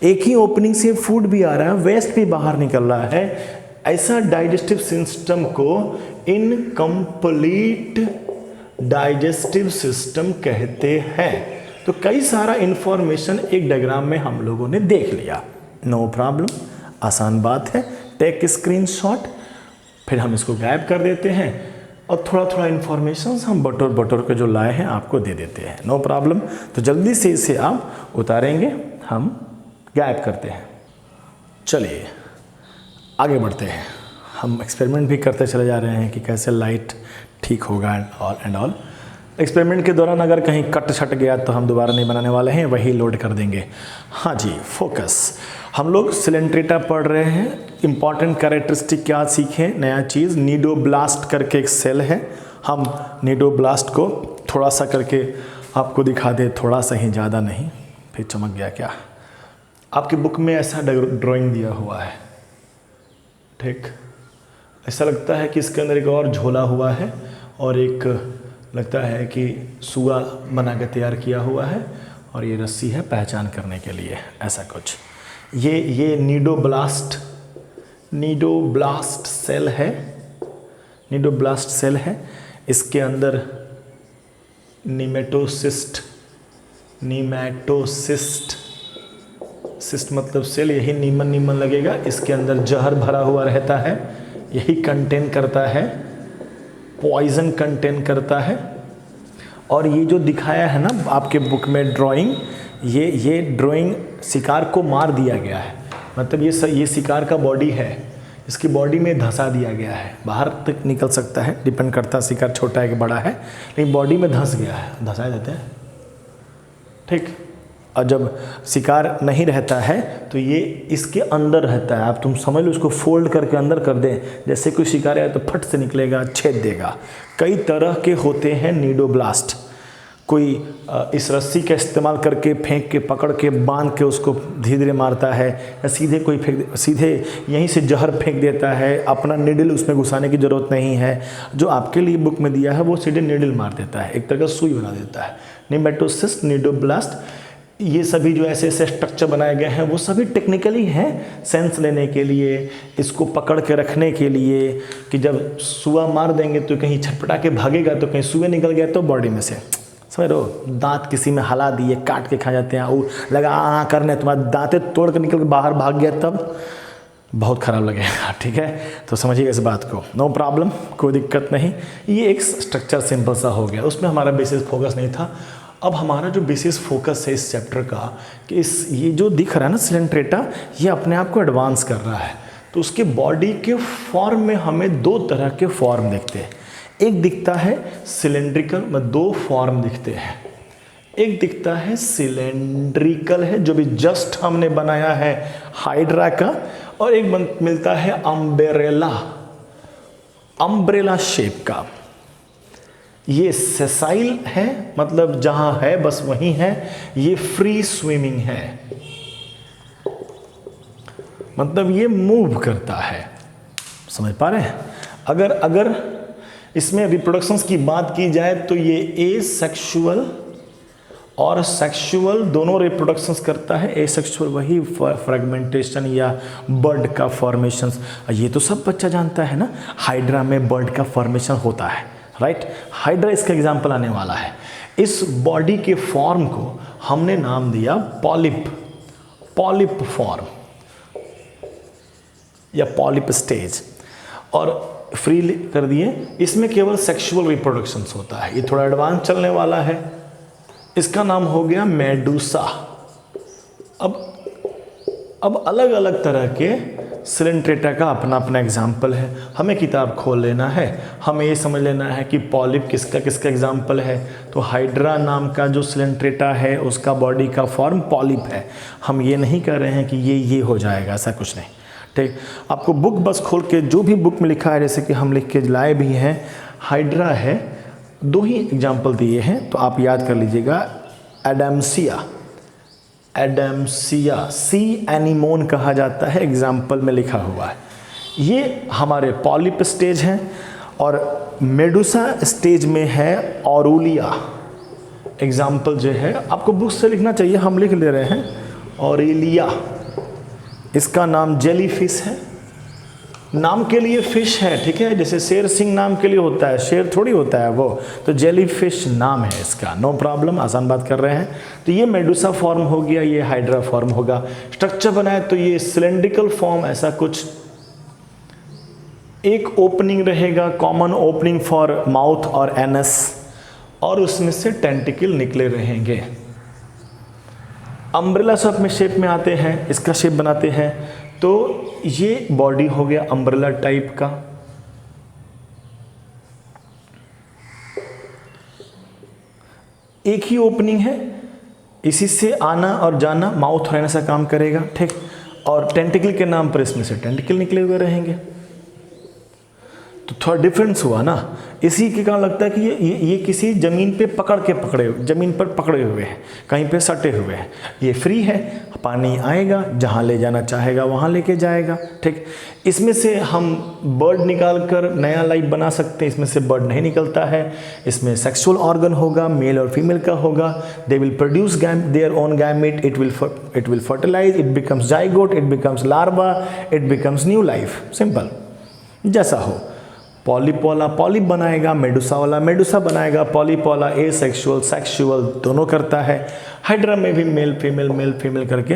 एक ही ओपनिंग से फूड भी आ रहा है, वेस्ट भी बाहर निकल रहा है। ऐसा डाइजेस्टिव सिस्टम को इनकम्प्लीट डाइजेस्टिव सिस्टम कहते हैं। तो कई सारा इंफॉर्मेशन एक डायग्राम में हम लोगों ने देख लिया, नो प्रॉब्लम, आसान बात है। टेक स्क्रीनशॉट, फिर हम इसको गायब कर देते हैं और थोड़ा थोड़ा इंफॉर्मेशन हम बटोर के जो लाए हैं आपको दे देते हैं, नो प्रॉब्लम। तो जल्दी से इसे आप उतारेंगे, हम गायब करते हैं। चलिए आगे बढ़ते हैं, हम एक्सपेरिमेंट भी करते चले जा रहे हैं कि कैसे लाइट ठीक होगा एंड ऑल। एक्सपेरिमेंट के दौरान अगर कहीं कट छट गया तो हम दोबारा नहीं बनाने वाले हैं, वही लोड कर देंगे। हाँ जी, फोकस। हम लोग सिलेंट्रेटा पढ़ रहे हैं, इंपॉर्टेंट कैरेक्टरिस्टिक क्या सीखें, नया चीज़, नीडोब्लास्ट करके एक सेल है। हम नीडोब्लास्ट को थोड़ा सा करके आपको दिखा दें, थोड़ा सा ही, ज़्यादा नहीं, फिर चमक गया क्या। आपकी बुक में ऐसा ड्राइंग दिया हुआ है, ठीक। ऐसा लगता है कि इसके अंदर एक और झोला हुआ है और एक लगता है कि सुआ बना के तैयार किया हुआ है और ये रस्सी है पहचान करने के लिए, ऐसा कुछ। ये नीडोब्लास्ट सेल है, निडोब्लास्ट सेल है, इसके अंदर निमेटोसिस्ट, सिस्ट मतलब सेल, यही नीमन लगेगा, इसके अंदर जहर भरा हुआ रहता है, यही कंटेन करता है, पॉइजन कंटेन करता है। और ये जो दिखाया है ना आपके बुक में ड्राइंग, ये ड्राइंग शिकार को मार दिया गया है, मतलब ये शिकार का बॉडी है, इसकी बॉडी में धंसा दिया गया है, बाहर तक निकल सकता है, डिपेंड करता है शिकार छोटा है कि बड़ा है, लेकिन बॉडी में धंस गया है, धंसा देते हैं, ठीक। और जब शिकार नहीं रहता है तो ये इसके अंदर रहता है, आप तुम समझ लो, उसको फोल्ड करके अंदर कर दें, जैसे कोई शिकार आया तो फट से निकलेगा, छेद देगा। कई तरह के होते हैं निडोब्लास्ट, कोई इस रस्सी का इस्तेमाल करके फेंक के पकड़ के बांध के उसको धीरे धीरे मारता है, या सीधे कोई सीधे यहीं से जहर फेंक देता है, अपना निडल उसमें घुसाने की ज़रूरत नहीं है, जो आपके लिए बुक में दिया है वो सीधे निडल मार देता है, एक तरह का सुई बना देता है। निमेटोसिस्ट, निडोब्लास्ट, ये सभी जो ऐसे ऐसे स्ट्रक्चर बनाए गए हैं वो सभी टेक्निकली हैं, सेंस लेने के लिए, इसको पकड़ के रखने के लिए, कि जब सुआ मार देंगे तो कहीं छटपटा के भागेगा, तो कहीं सुए निकल गया तो बॉडी में से, समझ लो, दांत किसी में हला दिए, काट के खा जाते हैं, वो लगा करने, तुम्हारे दांतें तोड़ कर निकल के बाहर भाग गया, तब बहुत ख़राब लगेगा, ठीक है। तो समझिएगा इस बात को, नो प्रॉब्लम, कोई दिक्कत नहीं। ये एक स्ट्रक्चर सिंपल सा हो गया, उसमें हमारा बेसिस फोकस नहीं था। अब हमारा जो बेसिस फोकस है इस चैप्टर का, कि ये जो दिख रहा है ना सिलेंट्रेटा, ये अपने आप को एडवांस कर रहा है, तो उसके बॉडी के फॉर्म में हमें दो तरह के फॉर्म दिखते हैं। एक दिखता है सिलेंड्रिकल, में दो फॉर्म दिखते हैं, एक दिखता है सिलेंड्रिकल है, जो भी जस्ट हमने बनाया है हाइड्रा का, और एक मिलता है अम्ब्रेला शेप का। ये सेसाइल है, मतलब जहां है बस वहीं है, ये फ्री स्विमिंग है, मतलब ये मूव करता है, समझ पा रहे हैं। अगर इसमें रिप्रोडक्शंस की बात की जाए तो ये एसेक्सुअल और सेक्सुअल दोनों रिप्रोडक्शंस करता है। एसेक्सुअल वही फ्रेगमेंटेशन या बर्ड का फॉर्मेशन, ये तो सब बच्चा जानता है ना, हाइड्रा में बर्ड का फॉर्मेशन होता है, राइट। हाइड्रा इसका एग्जाम्पल आने वाला है। इस बॉडी के फॉर्म को हमने नाम दिया पॉलिप फॉर्म या पॉलिप स्टेज, और फ्री कर दिए। इसमें केवल सेक्सुअल रिप्रोडक्शंस होता है, ये थोड़ा एडवांस चलने वाला है। इसका नाम हो गया मेडूसा। अब अलग अलग तरह के सिलेंट्रेटा का अपना अपना एग्जाम्पल है। हमें किताब खोल लेना है, हमें ये समझ लेना है कि पॉलिप किसका किसका एग्जाम्पल है। तो हाइड्रा नाम का जो सिलेंट्रेटा है उसका बॉडी का फॉर्म पॉलिप है। हम ये नहीं कह रहे हैं कि ये हो जाएगा, ऐसा कुछ नहीं, ठीक। आपको बुक बस खोल के जो भी बुक में लिखा है, जैसे कि हम लिख के लाए भी हैं, हाइड्रा है, दो ही एग्जाम्पल दिए हैं, तो आप याद कर लीजिएगा। एडम्सिया सी एनीमोन कहा जाता है, एग्जाम्पल में लिखा हुआ है। ये हमारे पॉलिप स्टेज हैं, और मेडूसा स्टेज में है ऑरूलिया। एग्जाम्पल जो है आपको बुक से लिखना चाहिए, हम लिख ले रहे हैं। ऑरेलिया, इसका नाम जेलीफिश है, नाम के लिए फिश है, ठीक है। जैसे शेर सिंह नाम के लिए होता है, शेर थोड़ी होता है वो, तो जेलीफिश नाम है इसका, नो प्रॉब्लम, आसान बात कर रहे हैं। तो ये मेडूसा फॉर्म हो गया, ये हाइड्रा फॉर्म होगा। स्ट्रक्चर बनाए तो ये सिलेंड्रिकल फॉर्म, ऐसा कुछ, एक ओपनिंग रहेगा, कॉमन ओपनिंग फॉर माउथ और एनस, और उसमें से टेंटिकल निकले रहेंगे। अम्ब्रेला शेप में आते हैं, इसका शेप बनाते हैं, तो ये बॉडी हो गया अम्ब्रेला टाइप का। एक ही ओपनिंग है, इसी से आना और जाना, माउथ और एनस का काम करेगा, ठीक। और टेंटिकल के नाम पर इसमें से टेंटिकल निकले हुए रहेंगे, तो थोड़ा डिफरेंस हुआ ना। इसी के कारण लगता है कि ये किसी ज़मीन पे ज़मीन पर पकड़े हुए हैं, कहीं पे सटे हुए हैं। ये फ्री है, पानी आएगा, जहाँ ले जाना चाहेगा वहाँ लेके जाएगा, ठीक। इसमें से हम बर्ड निकाल कर नया लाइफ बना सकते हैं, इसमें से बर्ड नहीं निकलता है। इसमें सेक्सुअल ऑर्गन होगा, मेल और फीमेल का होगा। They will produce their own gamete, it will fertilise, it becomes zygote, it becomes larva, it becomes new life, simple, जैसा हो। पॉलीपोला पॉलिप बनाएगा, मेडुसा वाला मेडुसा बनाएगा, पॉलीपोला एसेक्सुअल सेक्सुअल दोनों करता है। हाइड्रा में भी मेल फीमेल करके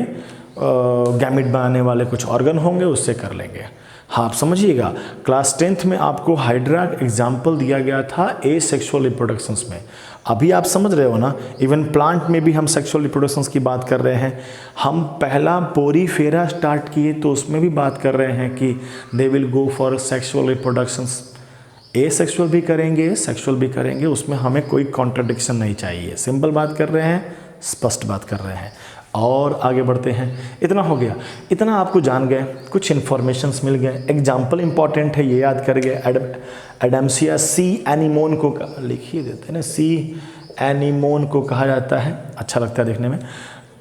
गैमिट बनाने वाले कुछ ऑर्गन होंगे, उससे कर लेंगे। हाँ, आप समझिएगा, क्लास 10th में आपको हाइड्रा एग्जाम्पल दिया गया था एसेक्सुअल रिप्रोडक्शंस में। अभी आप समझ रहे हो ना, इवन प्लांट में भी हम सेक्सुअल रिप्रोडक्शंस की बात कर रहे हैं। हम पहला पोरीफेरा स्टार्ट किए तो उसमें भी बात कर रहे हैं कि they will go for sexual reproductions. Asexual भी करेंगे, सेक्सुअल भी करेंगे, उसमें हमें कोई कॉन्ट्रडिक्शन नहीं चाहिए। सिंपल बात कर रहे हैं, स्पष्ट बात कर रहे हैं। और आगे बढ़ते हैं। इतना हो गया, इतना आपको जान गए, कुछ इन्फॉर्मेशंस मिल गए। एग्जाम्पल इंपॉर्टेंट है, ये याद कर गए। एडम्सिया सी एनीमोन को लिख ही देते हैं ना, सी एनीमोन को कहा जाता है। अच्छा लगता है देखने में,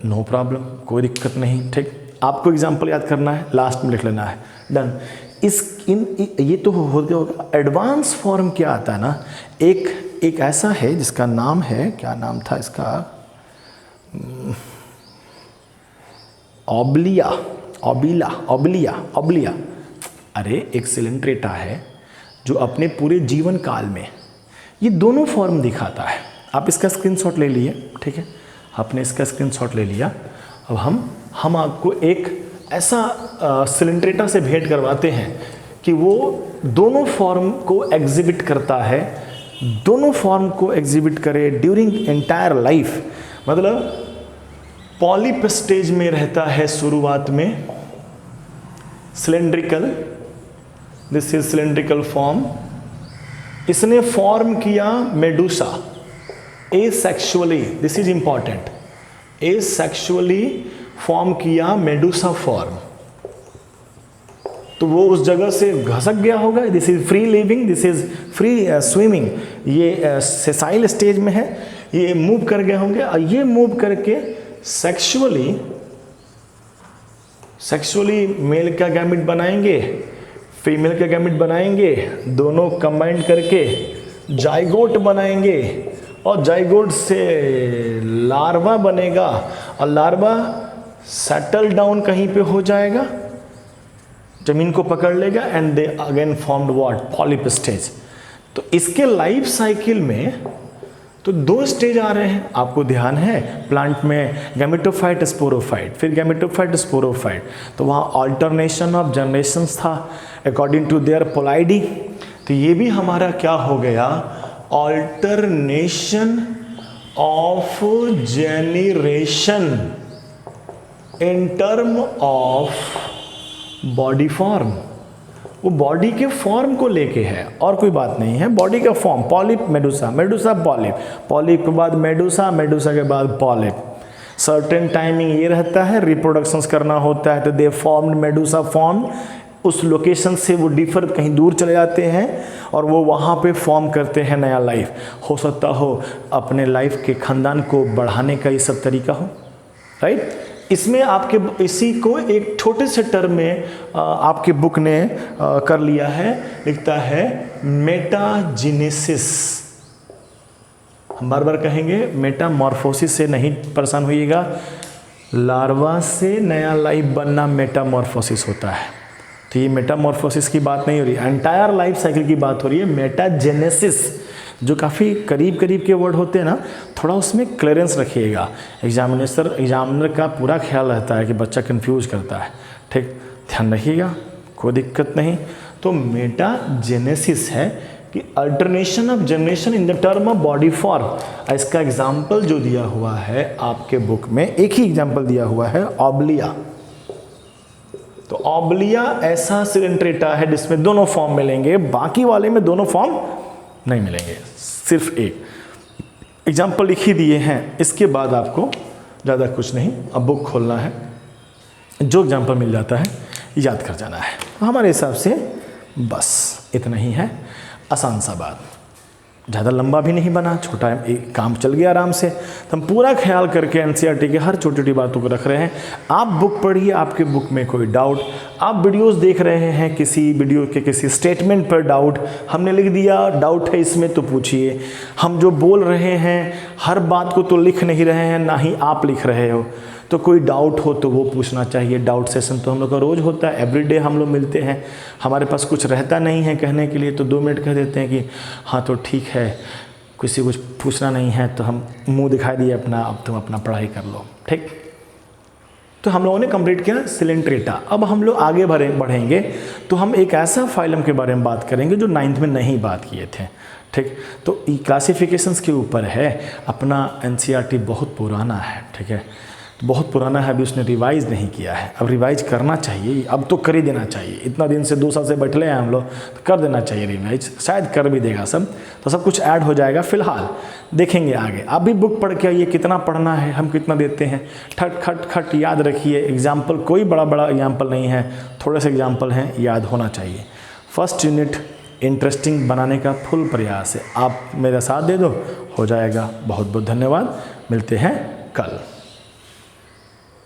नो प्रॉब्लम, कोई दिक्कत नहीं। ठीक, आपको एग्जाम्पल याद करना है, लास्ट में लिख लेना है, डन। ये तो हो गया होगा। एडवांस फॉर्म क्या आता है ना, एक ऐसा है जिसका नाम है, क्या नाम था इसका, ऑब्लिया। अरे एक सिलेंट्रेटा है जो अपने पूरे जीवन काल में ये दोनों फॉर्म दिखाता है। आप इसका स्क्रीनशॉट ले लिए, ठीक है, आपने इसका स्क्रीनशॉट ले लिया। अब हम आपको एक ऐसा सिलेंट्रेटा से भेंट करवाते हैं कि वो दोनों फॉर्म को एग्जिबिट करता है, दोनों फॉर्म को एग्जिबिट करे ड्यूरिंग एंटायर लाइफ। मतलब पॉलिप स्टेज में रहता है शुरुआत में, cylindrical, this is cylindrical form. इसने फॉर्म किया Medusa asexually, this is important, asexually form किया मेडुसा फॉर्म। तो वो उस जगह से घसक गया होगा। This is free living, this is free swimming. ये सेसाइल स्टेज में है, ये मूव कर गए होंगे और ये मूव करके सेक्सुअली मेल का गैमिट बनाएंगे, फीमेल का गैमिट बनाएंगे, दोनों कंबाइंड करके जाइगोट बनाएंगे और जाइगोट से लार्वा बनेगा और लार्वा सेटल डाउन कहीं पे हो जाएगा, जमीन को पकड़ लेगा and they again formed what, polyp stage. तो इसके लाइफ साइकिल में तो दो स्टेज आ रहे हैं, आपको ध्यान है। प्लांट में गैमेटोफाइट स्पोरोफाइट, फिर गैमेटोफाइट स्पोरोफाइट, तो वहाँ ऑल्टरनेशन ऑफ जनरेशंस था अकॉर्डिंग टू देयर पोलाइडी। तो ये भी हमारा क्या हो गया, alternation of generation in term of body form. वो बॉडी के फॉर्म को लेके है और कोई बात नहीं है। बॉडी का form, polyp Medusa, Medusa polyp, polyp के बाद मेडुसा, मेडुसा के बाद पॉलिप। सर्टेन टाइमिंग ये रहता है, रिप्रोडक्शंस करना होता है तो दे फॉर्म्ड मेडुसा फॉर्म। उस लोकेशन से वो डिफर कहीं दूर चले जाते हैं और वो वहाँ पे फॉर्म करते हैं नया लाइफ। हो सकता हो अपने लाइफ के खानदान को बढ़ाने का ये सब तरीका हो, राइट। इसमें आपके इसी को एक छोटे से टर्म में आपके बुक ने कर लिया है, लिखता है मेटाजेनेसिस। हम बार बार कहेंगे मेटामॉर्फोसिस से नहीं परेशान होइएगा, लार्वा से नया लाइफ बनना मेटामॉर्फोसिस होता है। तो ये मेटामॉर्फोसिस की बात नहीं हो रही, एंटायर लाइफ साइकिल की बात हो रही है। मेटाजेनेसिस जो काफ़ी करीब के वर्ड होते हैं ना, थोड़ा उसमें क्लियरेंस रखिएगा। एग्जामिनर का पूरा ख्याल रहता है कि बच्चा कंफ्यूज करता है, ठीक, ध्यान रखिएगा, कोई दिक्कत नहीं। तो मेटाजेनेसिस है कि alternation of generation in the term of body form. इसका एग्जाम्पल जो दिया हुआ है आपके बुक में, एक ही एग्जाम्पल दिया हुआ है, ऑब्लिया। तो ऑब्लिया ऐसा सिलेंट्रेटा है जिसमें दोनों फॉर्म मिलेंगे, बाकी वाले में दोनों फॉर्म नहीं मिलेंगे, सिर्फ एक। एग्जाम्पल लिख ही दिए हैं, इसके बाद आपको ज़्यादा कुछ नहीं, अब बुक खोलना है, जो एग्जाम्पल मिल जाता है याद कर जाना है। हमारे हिसाब से बस इतना ही है, आसान सा बात, ज़्यादा लंबा भी नहीं बना, छोटा एक काम चल गया आराम से। तो हम पूरा ख्याल करके एनसीईआरटी के हर छोटी छोटी बातों को रख रहे हैं। आप बुक पढ़िए, आपके बुक में कोई डाउट, आप वीडियोस देख रहे हैं, किसी वीडियो के किसी स्टेटमेंट पर डाउट हमने लिख दिया, डाउट है इसमें तो पूछिए। हम जो बोल रहे हैं हर बात को तो लिख नहीं रहे हैं, ना ही आप लिख रहे हो, तो कोई डाउट हो तो वो पूछना चाहिए। डाउट सेशन तो हम लोग का रोज़ होता है, एवरीडे हम लोग मिलते हैं। हमारे पास कुछ रहता नहीं है कहने के लिए तो 2 मिनट कह देते हैं कि हाँ तो ठीक है, किसी कुछ पूछना नहीं है तो हम मुंह दिखाई दिए अपना, अब तुम अपना पढ़ाई कर लो, ठीक। तो हम लोगों ने कंप्लीट किया सिलेंट्रेटा। अब हम लोग आगे बढ़ेंगे तो हम एक ऐसा फाइलम के बारे में बात करेंगे जो 9th में नहीं बात किए थे, ठीक। तो ई क्लासिफिकेशंस के ऊपर है। अपना एनसीईआरटी बहुत पुराना है, ठीक है, बहुत पुराना है, अभी उसने रिवाइज़ नहीं किया है। अब रिवाइज करना चाहिए, अब तो कर ही देना चाहिए। इतना दिन से 2 साल से बैठे हैं हम लोग, तो कर देना चाहिए रिवाइज, शायद कर भी देगा सब, तो सब कुछ ऐड हो जाएगा। फिलहाल देखेंगे आगे। आप भी बुक पढ़ के आइए, कितना पढ़ना है, हम कितना देते हैं, ठट खट खट याद रखिए। एग्जाम्पल कोई बड़ा एग्जाम्पल नहीं है, थोड़े से एग्जाम्पल हैं, याद होना चाहिए। फर्स्ट यूनिट इंटरेस्टिंग बनाने का फुल प्रयास है, आप मेरा साथ दे दो, हो जाएगा। बहुत बहुत धन्यवाद, मिलते हैं कल।